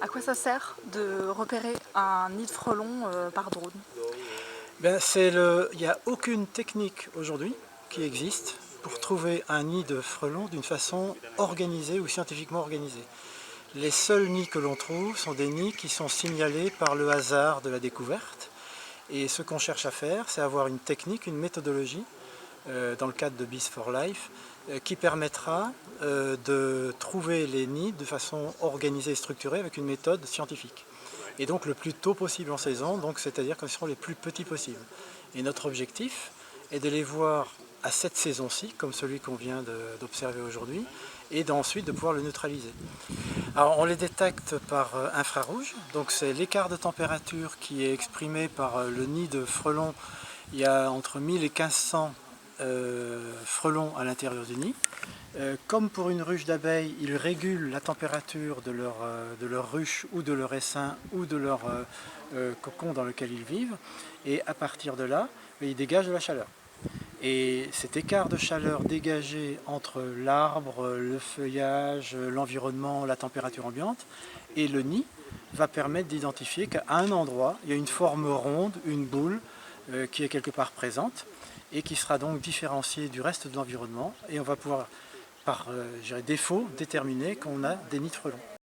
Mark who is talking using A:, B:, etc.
A: À quoi ça sert de repérer un nid de frelons par drone?
B: Il n'y a aucune technique aujourd'hui qui existe pour trouver un nid de frelons d'une façon organisée ou scientifiquement organisée. Les seuls nids que l'on trouve sont des nids qui sont signalés par le hasard de la découverte. Et ce qu'on cherche à faire, c'est avoir une technique, une méthodologie, dans le cadre de Bees for Life, qui permettra de trouver les nids de façon organisée et structurée avec une méthode scientifique. Et donc le plus tôt possible en saison, c'est-à-dire quand ils seront les plus petits possibles. Et notre objectif est de les voir à cette saison-ci, comme celui qu'on vient d'observer aujourd'hui, et ensuite de pouvoir le neutraliser. Alors on les détecte par infrarouge, donc c'est l'écart de température qui est exprimé par le nid de frelons. Il y a entre 1000 et 1500 frelons à l'intérieur du nid. Comme pour une ruche d'abeilles, ils régulent la température de leur ruche ou de leur essaim ou de leur cocon dans lequel ils vivent. Et à partir de là, ils dégagent de la chaleur. Et cet écart de chaleur dégagé entre l'arbre, le feuillage, l'environnement, la température ambiante et le nid va permettre d'identifier qu'à un endroit, il y a une forme ronde, une boule qui est quelque part présente et qui sera donc différenciée du reste de l'environnement. Et on va pouvoir, par défaut, déterminer qu'on a des nids de frelons.